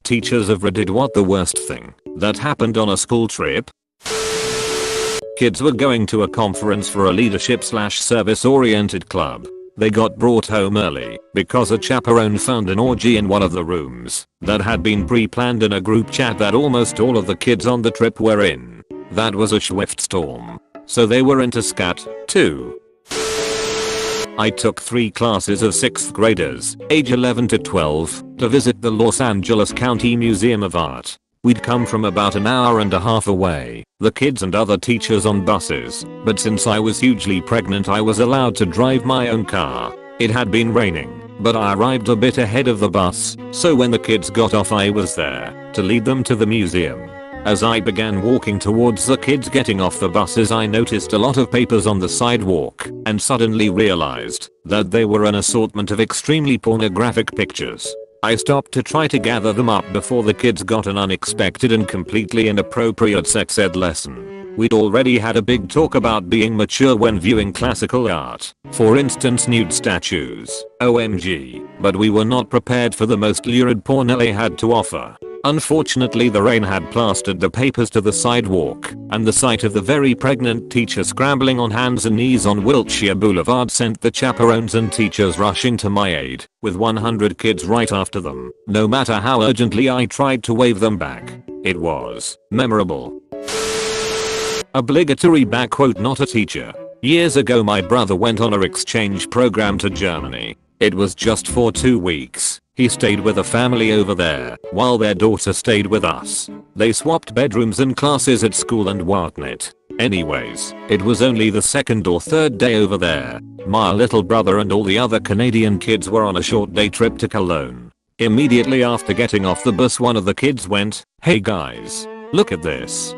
teachers of Reddit, what the worst thing that happened on a school trip? Kids were going to a conference for a leadership/service oriented club. They got brought home early because a chaperone found an orgy in one of the rooms that had been pre-planned in a group chat that almost all of the kids on the trip were in. That was a storm. So they were into scat too. I took 3 classes of 6th graders, age 11 to 12, to visit the Los Angeles County Museum of Art. We'd come from about an hour and a half away, the kids and other teachers on buses, but since I was hugely pregnant I was allowed to drive my own car. It had been raining, but I arrived a bit ahead of the bus, so when the kids got off I was there to lead them to the museum. As I began walking towards the kids getting off the buses I noticed a lot of papers on the sidewalk and suddenly realized that they were an assortment of extremely pornographic pictures. I stopped to try to gather them up before the kids got an unexpected and completely inappropriate sex ed lesson. We'd already had a big talk about being mature when viewing classical art, for instance nude statues, OMG, but we were not prepared for the most lurid porn LA had to offer. Unfortunately the rain had plastered the papers to the sidewalk, and the sight of the very pregnant teacher scrambling on hands and knees on Wilshire Boulevard sent the chaperones and teachers rushing to my aid, with 100 kids right after them. No matter how urgently I tried to wave them back, it was memorable. Obligatory backquote, not a teacher. Years ago my brother went on an exchange program to Germany. It was just for 2 weeks. He stayed with a family over there, while their daughter stayed with us. They swapped bedrooms and classes at school and whatnot. Anyways, it was only the 2nd or 3rd day over there. My little brother and all the other Canadian kids were on a short day trip to Cologne. Immediately after getting off the bus one of the kids went, "Hey guys, look at this."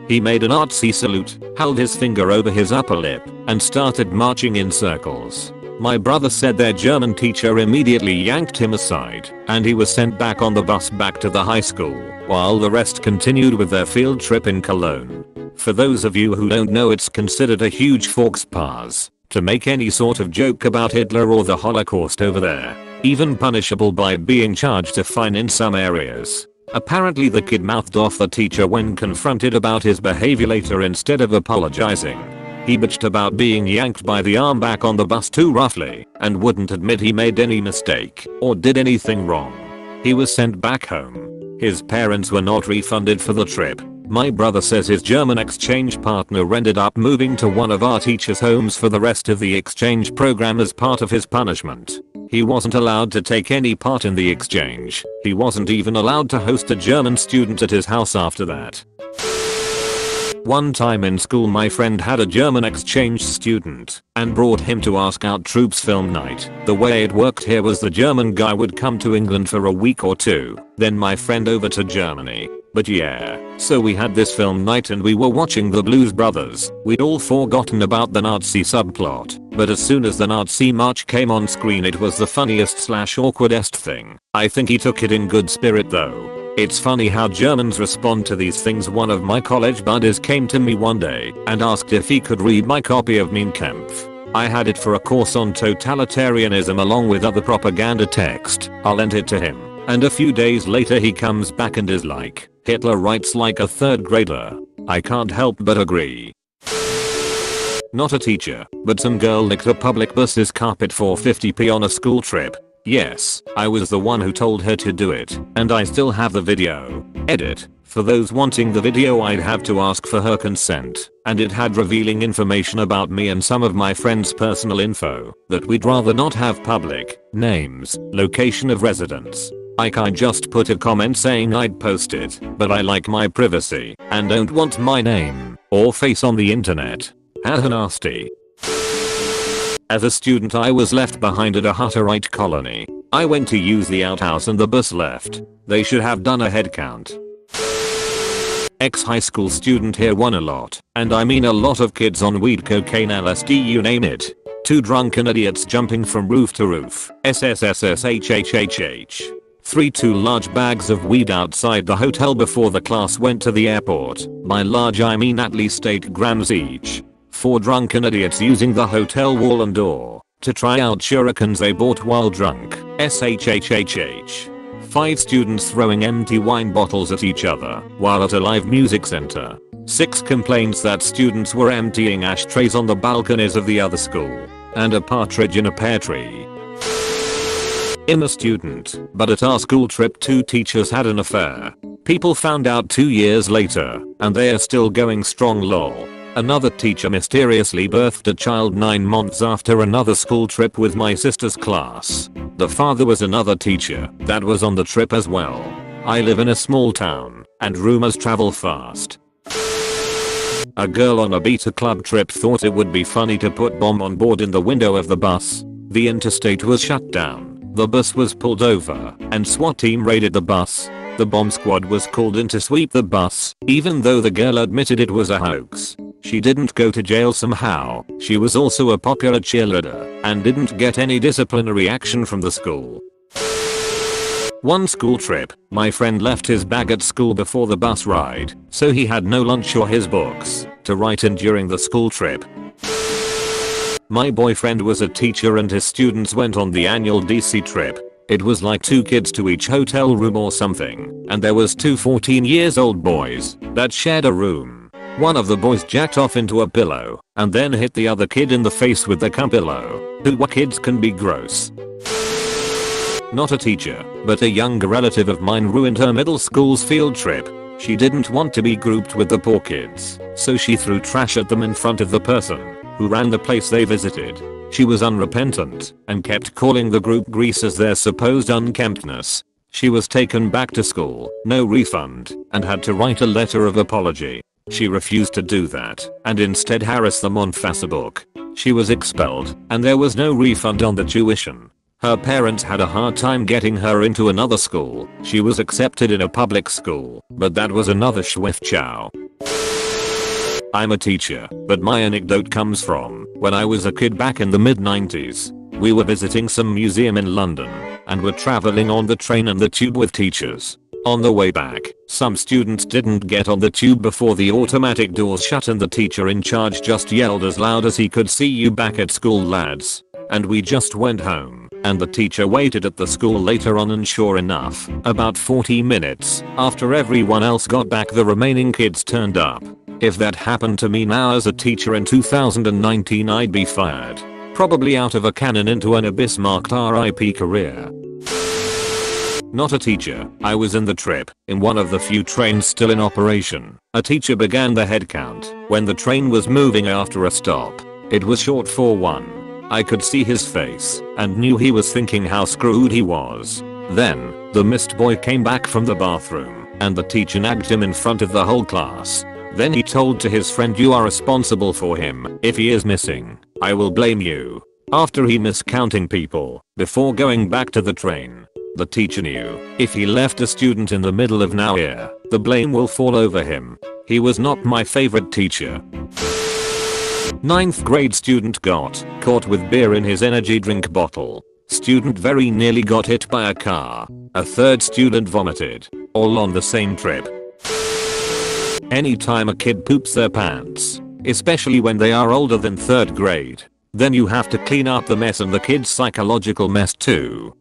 He made an artsy salute, held his finger over his upper lip, and started marching in circles. My brother said their German teacher immediately yanked him aside, and he was sent back on the bus back to the high school, while the rest continued with their field trip in Cologne. For those of you who don't know, it's considered a huge faux pas to make any sort of joke about Hitler or the Holocaust over there, even punishable by being charged a fine in some areas. Apparently the kid mouthed off the teacher when confronted about his behavior later instead of apologizing. He bitched about being yanked by the arm back on the bus too roughly and wouldn't admit he made any mistake or did anything wrong. He was sent back home. His parents were not refunded for the trip. My brother says his German exchange partner ended up moving to one of our teachers' homes for the rest of the exchange program as part of his punishment. He wasn't allowed to take any part in the exchange. He wasn't even allowed to host a German student at his house after that. One time in school my friend had a German exchange student and brought him to Ask Out Troops film night. The way it worked here was the German guy would come to England for a week or 2, then my friend over to Germany. But yeah, so we had this film night and we were watching the Blues Brothers. We'd all forgotten about the Nazi subplot, but as soon as the Nazi march came on screen it was the funniest/awkwardest thing. I think he took it in good spirit though. It's funny how Germans respond to these things. One of my college buddies came to me one day and asked if he could read my copy of Mein Kampf. I had it for a course on totalitarianism along with other propaganda text. I lent it to him, and a few days later he comes back and is like, "Hitler writes like a 3rd grader." I can't help but agree. Not a teacher, but some girl licked a public bus's carpet for 50p on a school trip. Yes, I was the one who told her to do it, and I still have the video. Edit. For those wanting the video I'd have to ask for her consent, and it had revealing information about me and some of my friends' personal info that we'd rather not have public. Names, location of residence. I just put a comment saying I'd post it, but I like my privacy and don't want my name or face on the internet. How nasty. As a student I was left behind at a Hutterite colony. I went to use the outhouse and the bus left. They should have done a head count. Ex-high school student here won a lot, and I mean a lot of kids on weed, cocaine, LSD, you name it. 2 drunken idiots jumping from roof to roof. SSSSHHHH. 3 2 large bags of weed outside the hotel before the class went to the airport. By large I mean at least 8 grams each. 4 drunken idiots using the hotel wall and door to try out shurikens they bought while drunk. SHHHH. 5 students throwing empty wine bottles at each other while at a live music center. 6 complaints that students were emptying ashtrays on the balconies of the other school. And a partridge in a pear tree. I'm a student, but at our school trip 2 teachers had an affair. People found out 2 years later, and they are still going strong lol. Another teacher mysteriously birthed a child 9 months after another school trip with my sister's class. The father was another teacher that was on the trip as well. I live in a small town, and rumors travel fast. A girl on a beta club trip thought it would be funny to put bomb on board in the window of the bus. The interstate was shut down. The bus was pulled over, and SWAT team raided the bus. The bomb squad was called in to sweep the bus, even though the girl admitted it was a hoax. She didn't go to jail somehow. She was also a popular cheerleader, and didn't get any disciplinary action from the school. One school trip, my friend left his bag at school before the bus ride, so he had no lunch or his books to write in during the school trip. My boyfriend was a teacher and his students went on the annual DC trip. It was like 2 kids to each hotel room or something, and there was 2 14-year-old boys that shared a room. One of the boys jacked off into a pillow and then hit the other kid in the face with the pillow. Kids can be gross. Not a teacher, but a younger relative of mine ruined her middle school's field trip. She didn't want to be grouped with the poor kids, so she threw trash at them in front of the person who ran the place they visited. She was unrepentant and kept calling the group grease as their supposed unkemptness. She was taken back to school, no refund, and had to write a letter of apology. She refused to do that and instead harassed them on Facebook. She was expelled, and there was no refund on the tuition. Her parents had a hard time getting her into another school. She was accepted in a public school, but that was another swift chow. I'm a teacher, but my anecdote comes from when I was a kid back in the mid-90s. We were visiting some museum in London and were traveling on the train and the tube with teachers. On the way back, some students didn't get on the tube before the automatic doors shut and the teacher in charge just yelled as loud as he could, "See you back at school, lads." And we just went home, and the teacher waited at the school later on, and sure enough, about 40 minutes after everyone else got back, the remaining kids turned up. If that happened to me now as a teacher in 2019, I'd be fired. Probably out of a cannon into an abyss marked RIP career. Not a teacher, I was in the trip, in one of the few trains still in operation. A teacher began the head count when the train was moving after a stop. It was short for 1. I could see his face and knew he was thinking how screwed he was. Then, the missed boy came back from the bathroom and the teacher nagged him in front of the whole class. Then he told to his friend, "You are responsible for him. If he is missing, I will blame you." After he missed counting people before going back to the train, the teacher knew if he left a student in the middle of nowhere, the blame will fall over him. He was not my favorite teacher. 9th grade student got caught with beer in his energy drink bottle. Student very nearly got hit by a car. A 3rd student vomited. All on the same trip. Anytime a kid poops their pants, especially when they are older than 3rd grade, then you have to clean up the mess and the kid's psychological mess too.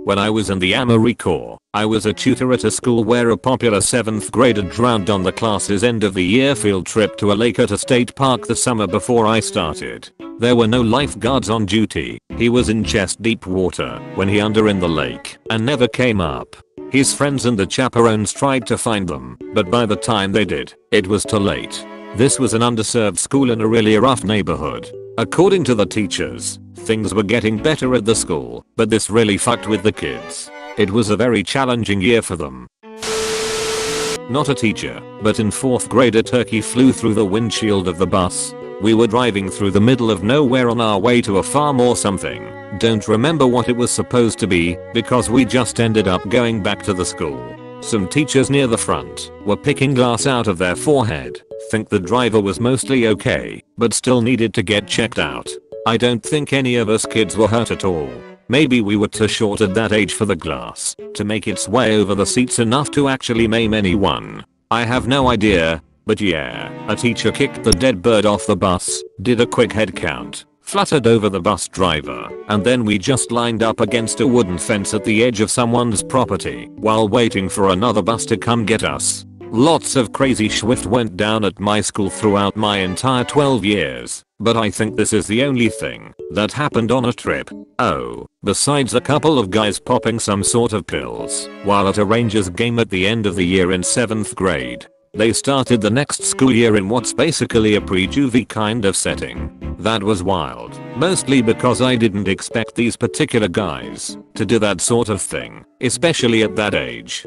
When I was in the Army Corps, I was a tutor at a school where a popular 7th grader drowned on the class's end of the year field trip to a lake at a state park the summer before I started. There were no lifeguards on duty. He was in chest deep water when he under in the lake and never came up. His friends and the chaperones tried to find them, but by the time they did, it was too late. This was an underserved school in a really rough neighborhood. According to the teachers, things were getting better at the school, but this really fucked with the kids. It was a very challenging year for them. Not a teacher, but in 4th grade a turkey flew through the windshield of the bus. We were driving through the middle of nowhere on our way to a farm or something. Don't remember what it was supposed to be because we just ended up going back to the school. Some teachers near the front were picking glass out of their forehead. Think the driver was mostly okay, but still needed to get checked out. I don't think any of us kids were hurt at all. Maybe we were too short at that age for the glass to make its way over the seats enough to actually maim anyone. I have no idea, but yeah, a teacher kicked the dead bird off the bus, did a quick head count, fluttered over the bus driver, and then we just lined up against a wooden fence at the edge of someone's property while waiting for another bus to come get us. Lots of crazy shit went down at my school throughout my entire 12 years, but I think this is the only thing that happened on a trip. Oh, besides a couple of guys popping some sort of pills while at a Rangers game at the end of the year in 7th grade. They started the next school year in what's basically a pre-juvie kind of setting. That was wild, mostly because I didn't expect these particular guys to do that sort of thing, especially at that age.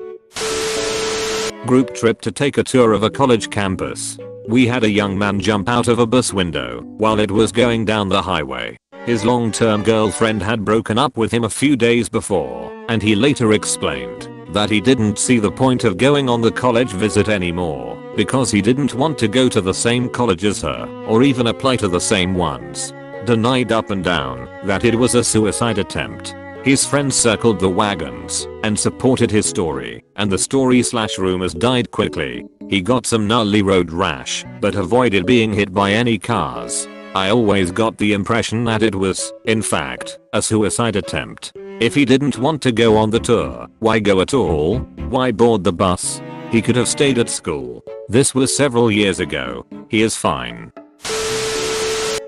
Group trip to take a tour of a college campus. We had a young man jump out of a bus window while it was going down the highway. His long-term girlfriend had broken up with him a few days before, and he later explained that he didn't see the point of going on the college visit anymore because he didn't want to go to the same college as her or even apply to the same ones. Denied up and down that it was a suicide attempt. His friends circled the wagons and supported his story, and the story/rumors died quickly. He got some gnarly road rash, but avoided being hit by any cars. I always got the impression that it was, in fact, a suicide attempt. If he didn't want to go on the tour, why go at all? Why board the bus? He could have stayed at school. This was several years ago. He is fine.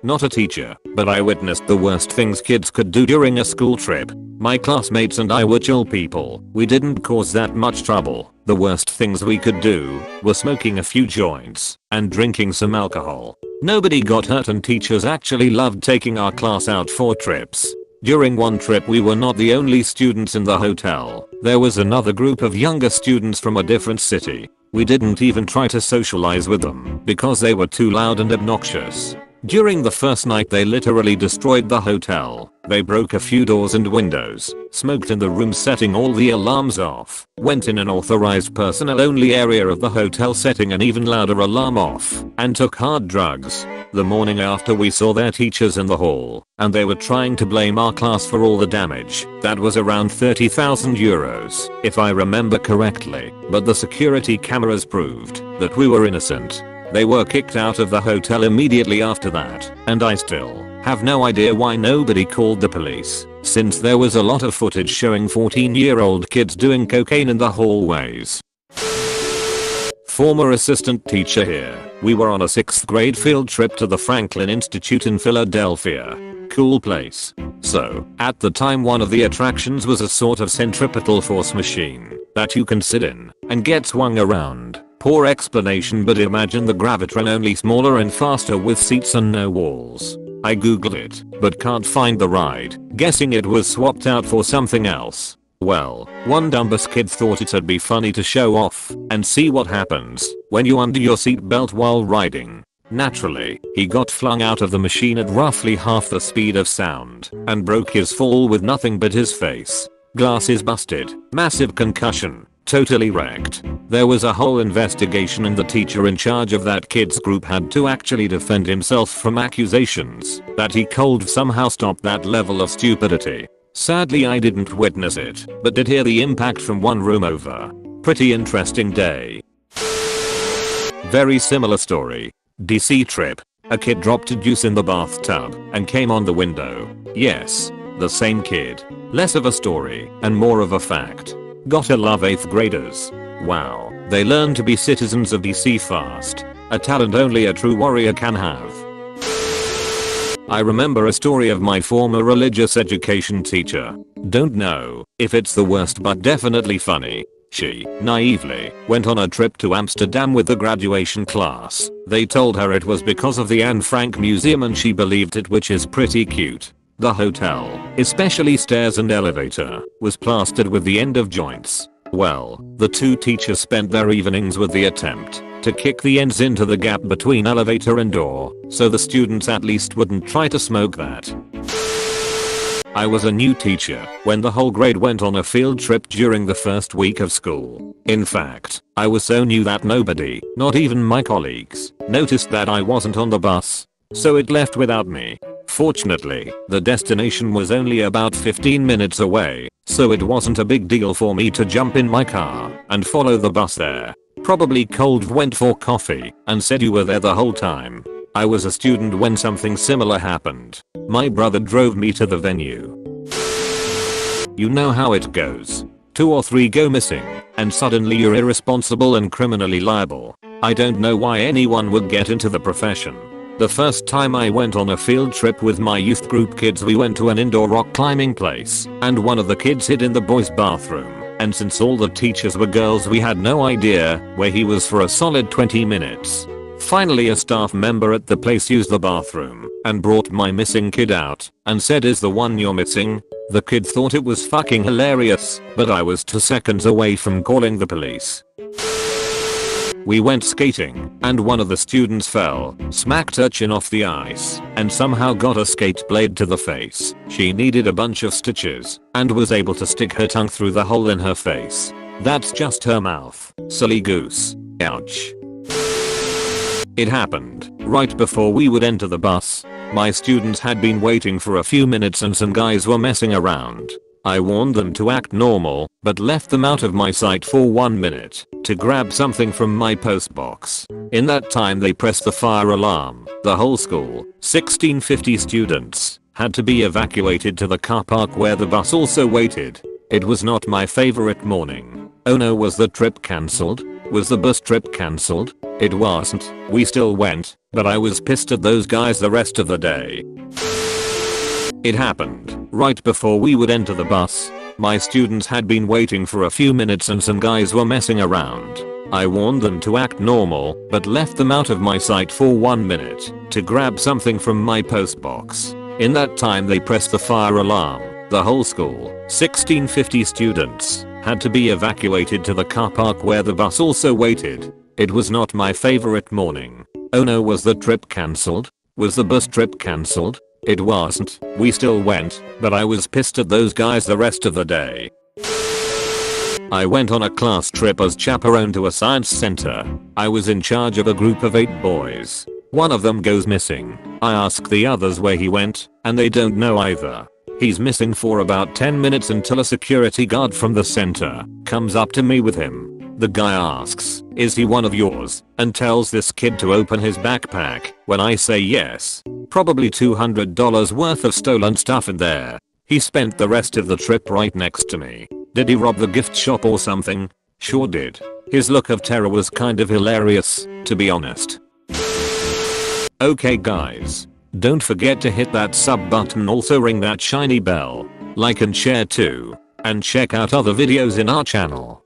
Not a teacher, but I witnessed the worst things kids could do during a school trip. My classmates and I were chill people. We didn't cause that much trouble. The worst things we could do were smoking a few joints and drinking some alcohol. Nobody got hurt and teachers actually loved taking our class out for trips. During one trip we were not the only students in the hotel. There was another group of younger students from a different city. We didn't even try to socialize with them because they were too loud and obnoxious. During the first night they literally destroyed the hotel. They broke a few doors and windows, smoked in the room setting all the alarms off, went in an authorized personnel only area of the hotel setting an even louder alarm off, and took hard drugs. The morning after we saw their teachers in the hall, and they were trying to blame our class for all the damage. That was around 30,000 euros, if I remember correctly, but the security cameras proved that we were innocent. They were kicked out of the hotel immediately after that, and I still have no idea why nobody called the police, since there was a lot of footage showing 14-year-old kids doing cocaine in the hallways. Former assistant teacher here. We were on a 6th grade field trip to the Franklin Institute in Philadelphia. Cool place. So, at the time one of the attractions was a sort of centripetal force machine that you can sit in and get swung around. Poor explanation, but imagine the Gravitron only smaller and faster with seats and no walls. I googled it, but can't find the ride, guessing it was swapped out for something else. Well, one dumbass kid thought it'd be funny to show off and see what happens when you undo your seatbelt while riding. Naturally, he got flung out of the machine at roughly half the speed of sound and broke his fall with nothing but his face. Glasses busted, massive concussion. Totally wrecked. There was a whole investigation and the teacher in charge of that kid's group had to actually defend himself from accusations that he could somehow stop that level of stupidity. Sadly I didn't witness it, but did hear the impact from one room over. Pretty interesting day. Very similar story. DC trip. A kid dropped a juice in the bathtub and came on the window. Yes, the same kid. Less of a story and more of a fact. Gotta love 8th graders. Wow, they learn to be citizens of DC fast. A talent only a true warrior can have. I remember a story of my former religious education teacher. Don't know if it's the worst but definitely funny. She, naively, went on a trip to Amsterdam with the graduation class. They told her it was because of the Anne Frank Museum and she believed it, which is pretty cute. The hotel, especially stairs and elevator, was plastered with the end of joints. Well, the two teachers spent their evenings with the attempt to kick the ends into the gap between elevator and door, so the students at least wouldn't try to smoke that. I was a new teacher when the whole grade went on a field trip during the first week of school. In fact, I was so new that nobody, not even my colleagues, noticed that I wasn't on the bus. So it left without me. Fortunately, the destination was only about 15 minutes away, so it wasn't a big deal for me to jump in my car and follow the bus there. Probably cold went for coffee and said you were there the whole time. I was a student when something similar happened. My brother drove me to the venue. You know how it goes. 2 or 3 go missing, and suddenly you're irresponsible and criminally liable. I don't know why anyone would get into the profession. The first time I went on a field trip with my youth group kids, we went to an indoor rock climbing place, and one of the kids hid in the boys' bathroom. And since all the teachers were girls, we had no idea where he was for a solid 20 minutes. Finally, a staff member at the place used the bathroom and brought my missing kid out and said, "Is the one you're missing?" The kid thought it was fucking hilarious, but I was 2 seconds away from calling the police. We went skating, and one of the students fell, smacked her chin off the ice, and somehow got a skate blade to the face. She needed a bunch of stitches, and was able to stick her tongue through the hole in her face. That's just her mouth. Silly goose. Ouch. It happened right before we would enter the bus. My students had been waiting for a few minutes and some guys were messing around. I warned them to act normal, but left them out of my sight for 1 minute to grab something from my postbox. In that time they pressed the fire alarm. The whole school, 1650 students, had to be evacuated to the car park where the bus also waited. It was not my favorite morning. Oh no, was the trip cancelled? Was the bus trip cancelled? It wasn't. We still went, but I was pissed at those guys the rest of the day. It happened right before we would enter the bus. My students had been waiting for a few minutes and some guys were messing around. I warned them to act normal, but left them out of my sight for 1 minute to grab something from my postbox. In that time they pressed the fire alarm. The whole school, 1650 students, had to be evacuated to the car park where the bus also waited. It was not my favorite morning. Oh no, was the trip cancelled? Was the bus trip cancelled? It wasn't. We still went, but I was pissed at those guys the rest of the day. I went on a class trip as chaperone to a science center. I was in charge of a group of 8 boys. One of them goes missing. I ask the others where he went, and they don't know either. He's missing for about 10 minutes until a security guard from the center comes up to me with him. The guy asks, "Is he one of yours?" and tells this kid to open his backpack. When I say yes, probably $200 worth of stolen stuff in there. He spent the rest of the trip right next to me. Did he rob the gift shop or something? Sure did. His look of terror was kind of hilarious, to be honest. Okay guys, don't forget to hit that sub button, also ring that shiny bell, like and share too, and check out other videos in our channel.